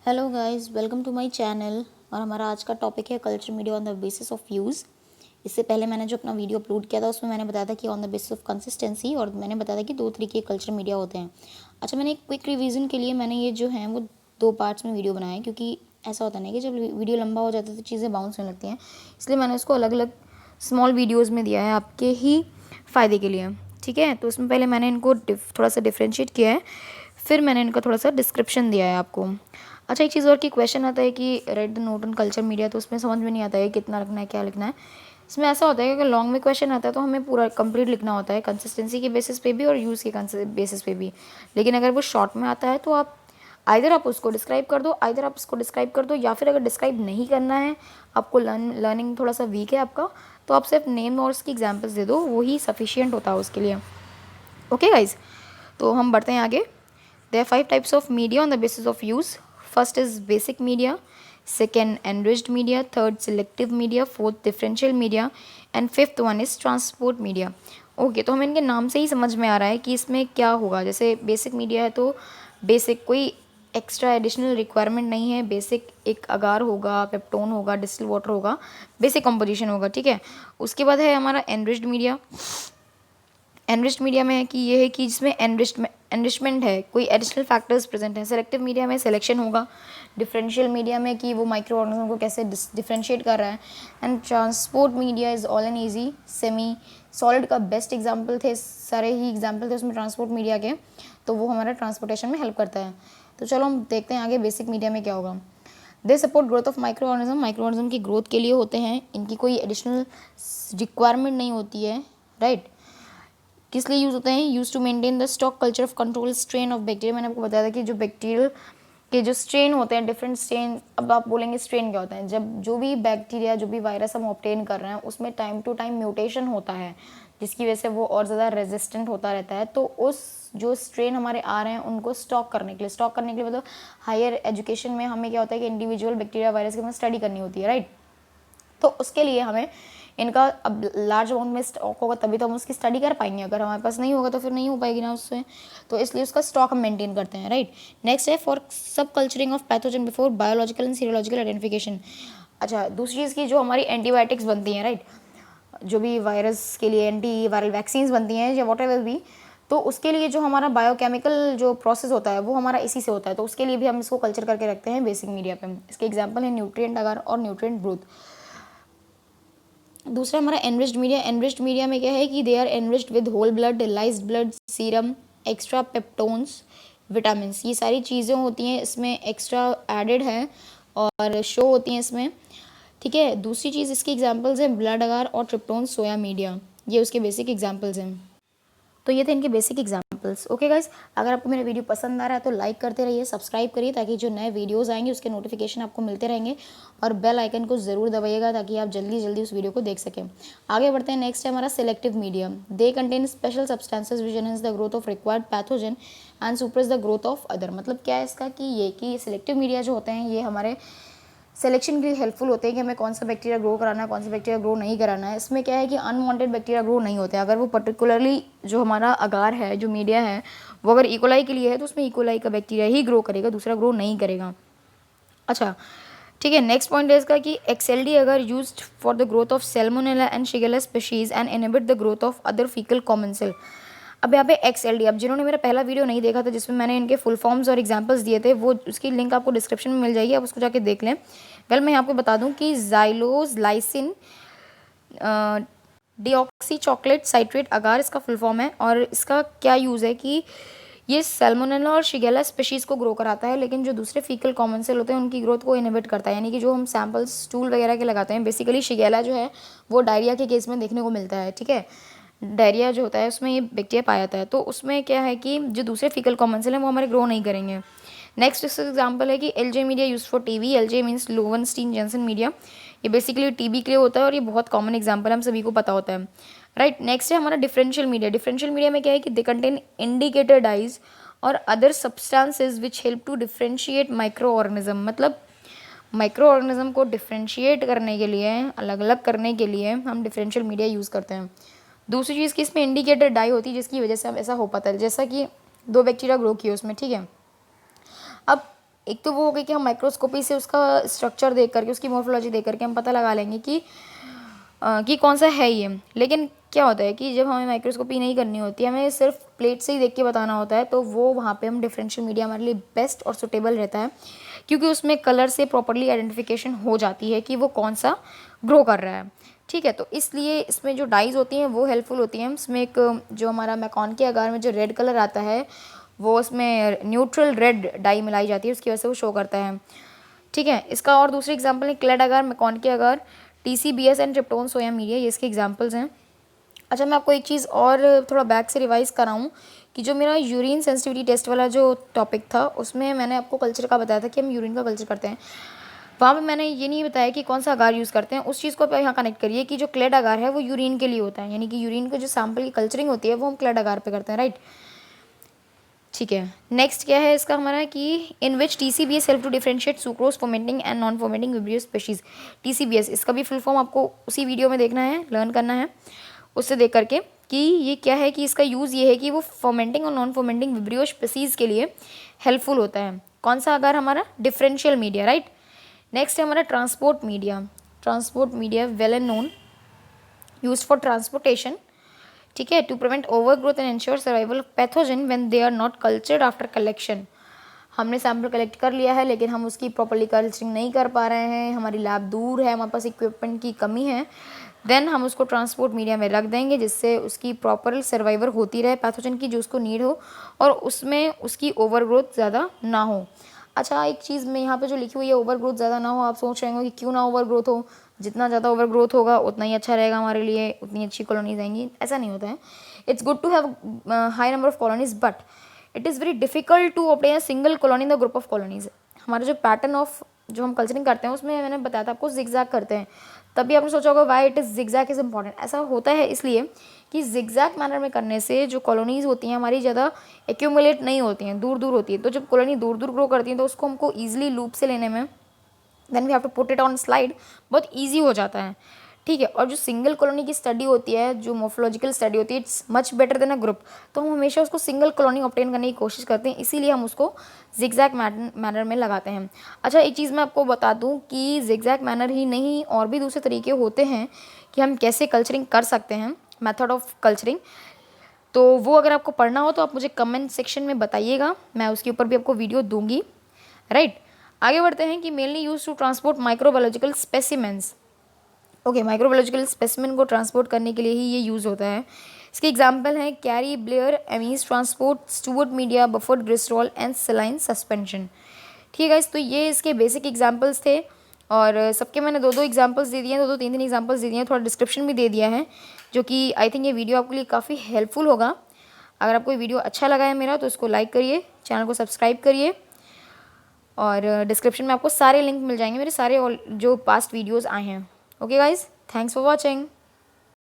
Hello guys, welcome to my channel. और हमारा आज का टॉपिक है culture media on the basis of use. इससे पहले मैंने जो अपना वीडियो अपलोड किया था उसमें मैंने बताया था कि on the basis of consistency, और मैंने बताया था कि दो तरीके के कल्चर मीडिया होते हैं। अच्छा, मैंने एक क्विक रिवीजन के लिए मैंने ये जो है वो दो पार्ट्स में वीडियो बनाया है, क्योंकि ऐसा होता नहीं कि जब वीडियो लंबा हो जाता है तो चीज़ें बाउंस होने लगती हैं। इसलिए मैंने उसको अलग अलग स्मॉल वीडियोज़ में दिया है आपके ही फ़ायदे के लिए। ठीक है, तो उसमें पहले मैंने इनको थोड़ा सा डिफ्रेंशिएट किया है, फिर मैंने इनका थोड़ा सा डिस्क्रिप्शन दिया है आपको। अच्छा, एक चीज़ और की क्वेश्चन आता है कि read the note on culture media, तो उसमें समझ में नहीं आता है कितना लिखना है, क्या लिखना है। इसमें ऐसा होता है कि लॉन्ग में क्वेश्चन आता है तो हमें पूरा कंप्लीट लिखना होता है, कंसिस्टेंसी के बेसिस पे भी और यूज़ के बेसिस पे भी। लेकिन अगर वो शॉर्ट में आता है तो आप उसको डिस्क्राइब कर दो, या फिर अगर डिस्क्राइब नहीं करना है, आपको लर्निंग थोड़ा सा वीक है आपका, तो आप सिर्फ नेम और उसकी एग्जाम्पल्स दे दो, वही सफिशियंट होता है उसके लिए। ओके गाइज, तो हम बढ़ते हैं आगे। There are 5 types of media on the basis of use. First is basic media, second enriched media, third selective media, fourth differential media, and fifth one is transport media. Okay, तो हमें इनके नाम से ही समझ में आ रहा है कि इसमें क्या होगा। जैसे बेसिक मीडिया है तो बेसिक कोई एक्स्ट्रा एडिशनल रिक्वायरमेंट नहीं है। बेसिक एक अगार होगा, पेप्टोन होगा, डिस्टिल वाटर होगा, बेसिक कंपोजिशन होगा। ठीक है, उसके बाद है हमारा एनरिच्ड मीडिया। एनरिच्ड मीडिया में है कि ये है कि जिसमें एनरिचमेंट है, कोई एडिशनल फैक्टर्स प्रेजेंट हैं। सेलेक्टिव मीडिया में सिलेक्शन होगा। डिफरेंशियल मीडिया में कि वो माइक्रो ऑर्गेनिज्म को कैसे डिफरेंशिएट कर रहा है। And transport media is all and easy. Semi solid का बेस्ट एग्जाम्पल थे, सारे ही एग्जाम्पल थे उसमें ट्रांसपोर्ट मीडिया के, तो वो हमारा ट्रांसपोर्टेशन में हेल्प करता है। तो चलो हम देखते हैं आगे बेसिक मीडिया में क्या होगा। They support growth of micro organism. Micro organism की ग्रोथ के लिए होते हैं, इनकी कोई एडिशनल रिक्वायरमेंट नहीं होती है। राइट, किस लिए यूज़ होते हैं? Use to maintain the stock culture of control strain of bacteria. मैंने आपको बताया था कि जो बैक्टीरियल के जो स्ट्रेन होते हैं, डिफरेंट स्ट्रेन। अब आप बोलेंगे स्ट्रेन क्या होता है? जब जो भी बैक्टीरिया, जो भी वायरस हम ऑब्टेन कर रहे हैं उसमें टाइम टू टाइम म्यूटेशन होता है, जिसकी वजह से वो और ज़्यादा रेजिस्टेंट होता रहता है। तो उस जो स्ट्रेन हमारे आ रहे हैं उनको स्टॉक करने के लिए मतलब हायर एजुकेशन में हमें क्या होता है कि इंडिविजुअल बैक्टीरिया वायरस की हमें स्टडी करनी होती है। राइट, तो उसके लिए हमें इनका अब लार्ज अमाउंट में स्टॉक होगा तभी तो हम उसकी स्टडी कर पाएंगे। अगर हमारे पास नहीं होगा तो फिर नहीं हो पाएगी ना उससे, तो इसलिए उसका स्टॉक हम मेंटेन करते हैं। राइट, नेक्स्ट है फॉर सब culturing of pathogen before biological and serological identification. अच्छा, दूसरी चीज़ की जो हमारी एंटीबायोटिक्स बनती हैं, राइट, जो भी वायरस के लिए एंटी वायरल वैक्सीन्स बनती हैं या वॉट एवर भी, तो उसके लिए जो हमारा बायोकेमिकल जो प्रोसेस होता है वो हमारा इसी से होता है। तो उसके लिए भी हम इसको कल्चर करके रखते हैं बेसिक मीडिया पे। इसके एग्जाम्पल है न्यूट्रिएंट अगार और न्यूट्रिएंट ग्रोथ। दूसरा हमारा एनरिच्ड मीडिया। एनरिच्ड मीडिया में क्या है कि they are enriched with whole blood, lysed blood, serum, extra peptones, vitamin. ये सारी चीज़ें होती हैं इसमें, एक्स्ट्रा एडेड है और शो होती हैं इसमें। ठीक है, दूसरी चीज़ इसकी एग्जांपल्स हैं ब्लड अगार और ट्रिप्टोन सोया मीडिया, ये उसके बेसिक एग्जांपल्स हैं। तो ये थे इनके बेसिक एग्जाम्पल्स। ओके गाइज, अगर आपको मेरा वीडियो पसंद आ रहा है तो लाइक करते रहिए, सब्सक्राइब करिए ताकि जो नए वीडियोस आएंगे उसके नोटिफिकेशन आपको मिलते रहेंगे, और बेल आइकन को ज़रूर दबाइएगा ताकि आप जल्दी जल्दी उस वीडियो को देख सकें। आगे बढ़ते हैं, नेक्स्ट है हमारा selective media. They contain special substances which enhance the growth of required pathogen and suppress the growth of other. मतलब क्या है इसका कि सिलेक्टिव मीडिया जो होते हैं ये हमारे सिलेक्शन के लिए हेल्पफुल होते हैं कि हमें कौन सा बैक्टीरिया ग्रो कराना है, कौन सा बैक्टीरिया ग्रो नहीं कराना है। इसमें क्या है कि अनवांटेड बैक्टीरिया ग्रो नहीं होते हैं। अगर वो पर्टिकुलरली जो हमारा अगार है, जो मीडिया है, वो अगर इकोलाई के लिए है तो उसमें इकोलाई का बैक्टीरिया ही ग्रो करेगा, दूसरा ग्रो नहीं करेगा। अच्छा, ठीक है, नेक्स्ट पॉइंट है इसका कि एक्सएलडी अगर used for the growth of salmonella and shigella species and inhibit the growth of other faecal commensal. अब यहाँ पे एक्सएलडी, अब जिन्होंने मेरा पहला वीडियो नहीं देखा था जिसमें मैंने इनके फुल फॉर्म्स और एग्जांपल्स दिए थे, वो उसकी लिंक आपको डिस्क्रिप्शन में मिल जाएगी, आप उसको जाके देख लें। मैं आपको बता दूं कि xylose lysine deoxy chocolate citrate agar इसका फुल फॉर्म है, और इसका क्या यूज़ है कि ये सैल्मोनेला और शिगेल्ला स्पीशीज़ को ग्रो कराता है, लेकिन जो दूसरे फीकल कॉमेंसल होते हैं उनकी ग्रोथ को इनहिबिट करता है। यानी कि जो हम सैम्पल्स स्टूल वगैरह के लगाते हैं, बेसिकली शिगेल्ला जो है वो डायरिया के केस में देखने को मिलता है। ठीक है, डायरिया जो होता है उसमें ये बैक्टीरिया पाया जाता है, तो उसमें क्या है कि जो दूसरे फीकल कॉमेंसल हैं वो हमारे ग्रो नहीं करेंगे। नेक्स्ट इसका एग्जाम्पल है कि LJ media use for TB. LJ means Lowenstein Jensen media, ये बेसिकली टीबी के लिए होता है और ये बहुत कॉमन एग्जाम्पल है, हम सभी को पता होता है। राइट, नेक्स्ट है हमारा डिफरेंशियल मीडिया। डिफरेंशियल मीडिया में क्या है कि दे कंटेन इंडिकेटर डाइज और other substances which help to differentiate microorganism. मतलब माइक्रो ऑर्गेनिज्म को डिफ्रेंशिएट करने के लिए, अलग अलग करने के लिए हम डिफरेंशियल मीडिया यूज़ करते हैं। दूसरी चीज़ कि इसमें इंडिकेटर डाई होती है जिसकी वजह से हम ऐसा हो पाता है, जैसा कि दो बैक्टीरिया ग्रो किए उसमें। ठीक है, अब एक तो वो हो गई कि हम माइक्रोस्कोपी से उसका स्ट्रक्चर देख करके, उसकी मॉर्फोलॉजी देख करके हम पता लगा लेंगे कि कौन सा है ये। लेकिन क्या होता है कि जब हमें माइक्रोस्कोपी नहीं करनी होती, हमें सिर्फ प्लेट से ही देख के बताना होता है, तो वो वहाँ पे हम डिफरेंशियल मीडिया हमारे लिए बेस्ट और सुटेबल रहता है, क्योंकि उसमें कलर से प्रॉपरली आइडेंटिफिकेशन हो जाती है कि वो कौन सा ग्रो कर रहा है। ठीक है, तो इसलिए इसमें जो डाइज होती हैं वो हेल्पफुल होती हैं। इसमें एक जो हमारा मैकॉन के आकार में जो रेड कलर आता है, वो उसमें न्यूट्रल रेड डाई मिलाई जाती है, उसकी वजह से वो शो करता है। ठीक है, इसका और दूसरे एग्जाम्पल है क्लेड आकार, मैकॉन के आकार, TCBS एंड ट्रिप्टोन सोया मीडिया, ये इसके एग्जाम्पल्स हैं। अच्छा, मैं आपको एक चीज़ और थोड़ा बैक से रिवाइज़ कराऊँ कि जो मेरा यूरिन सेंसिटिविटी टेस्ट वाला जो टॉपिक था, उसमें मैंने आपको कल्चर का बताया था कि हम यूरिन का कल्चर करते हैं। वहाँ पे मैंने ये नहीं बताया कि कौन सा आगार यूज़ करते हैं। उस चीज़ को आप यहाँ कनेक्ट करिए कि जो क्लेड आगार है वो यूरिन के लिए होता है, यानी कि यूरिन को जो सैंपल की कल्चरिंग होती है वो हम क्लेड आगार पे करते हैं, राइट। ठीक है, नेक्स्ट क्या है इसका हमारा कि in which TCBS help to differentiate sucrose fermenting and non fermenting vibrio species. TCBS, इसका भी फुल फॉर्म आपको उसी वीडियो में देखना है, लर्न करना है उससे देख करके कि ये क्या है, कि इसका यूज़ ये है कि वो फर्मेंटिंग और नॉन फर्मेंटिंग विब्रियो स्पीशीज के लिए हेल्पफुल होता है। कौन सा आकार हमारा, डिफरेंशियल मीडिया, राइट। नेक्स्ट है हमारा transport media. Transport media well and known, use for transportation, ठीक है, to prevent overgrowth and ensure survival of pathogen when they are not cultured after collection. हमने सैंपल कलेक्ट कर लिया है लेकिन हम उसकी प्रॉपर्ली कल्चरिंग नहीं कर पा रहे हैं, हमारी लैब दूर है, हमारे पास इक्विपमेंट की कमी है, देन हम उसको ट्रांसपोर्ट मीडिया में रख देंगे जिससे उसकी प्रॉपर सर्वाइवर होती रहे पैथोजन की जो उसको नीड हो, और उसमें उसकी ओवर ग्रोथ ज़्यादा ना हो। अच्छा, एक चीज़ में यहाँ पे जो लिखी हुई है ओवर ग्रोथ ज़्यादा ना हो, आप सोच रहे होंगे कि क्यों ना ओवर ग्रोथ हो, जितना ज़्यादा ओवर ग्रोथ होगा उतना ही अच्छा रहेगा हमारे लिए, उतनी अच्छी कॉलोनीज आएंगी। ऐसा नहीं होता है। It's good to have high number of colonies but it is very difficult to obtain a single colony in the group of colonies. हमारा जो पैटर्न ऑफ जो हम कल्चरिंग करते हैं उसमें मैंने बताया था आपको जिगजैग करते हैं, तभी आपने सोचा होगा why it is zigzag is important. ऐसा होता है इसलिए कि जिगजैग मैनर में करने से जो कॉलोनीज़ होती हैं हमारी ज़्यादा एक्यूमुलेट नहीं होती हैं, दूर दूर होती है, तो जब कॉलोनी दूर दूर ग्रो करती है तो उसको हमको ईजिली लूप से लेने में, then we have to put it on slide, बहुत ईजी हो जाता है। ठीक है, और जो सिंगल कॉलोनी की स्टडी होती है, जो मोर्फोलॉजिकल स्टडी होती है, it's much better than a group, तो हम हमेशा उसको सिंगल कॉलोनी ऑब्टेन करने की कोशिश करते हैं, इसीलिए हम उसको जिगजैग मैनर में लगाते हैं। अच्छा, एक चीज़ मैं आपको बता दूं कि जिगजैग मैनर ही नहीं और भी दूसरे तरीके होते हैं कि हम कैसे कल्चरिंग कर सकते हैं, मेथड ऑफ कल्चरिंग। तो वो अगर आपको पढ़ना हो तो आप मुझे कमेंट सेक्शन में बताइएगा, मैं उसके ऊपर भी आपको वीडियो दूंगी, राइट। आगे बढ़ते हैं कि mainly use to transport microbiological specimens. Okay, microbiological specimen को ट्रांसपोर्ट करने के लिए ही ये यूज़ होता है। इसके एग्जांपल हैं carry, Blair, Emmys transport, Stuart media, buffered glycerol and saline suspension. ठीक है गाइस, तो ये इसके बेसिक एग्जांपल्स थे और सबके मैंने दो दो एग्जांपल्स दे दिए हैं, दो दो तीन तीन एग्जांपल्स दे दिए हैं, थोड़ा डिस्क्रिप्शन भी दे दिया है, जो कि आई थिंक ये वीडियो आपके लिए काफ़ी हेल्पफुल होगा। अगर आपको ये वीडियो अच्छा लगा है मेरा तो इसको लाइक करिए, चैनल को सब्सक्राइब करिए, और डिस्क्रिप्शन में आपको सारे लिंक मिल जाएंगे, मेरे सारे जो पास्ट वीडियोज़ आए हैं। Okay guys, thanks for watching.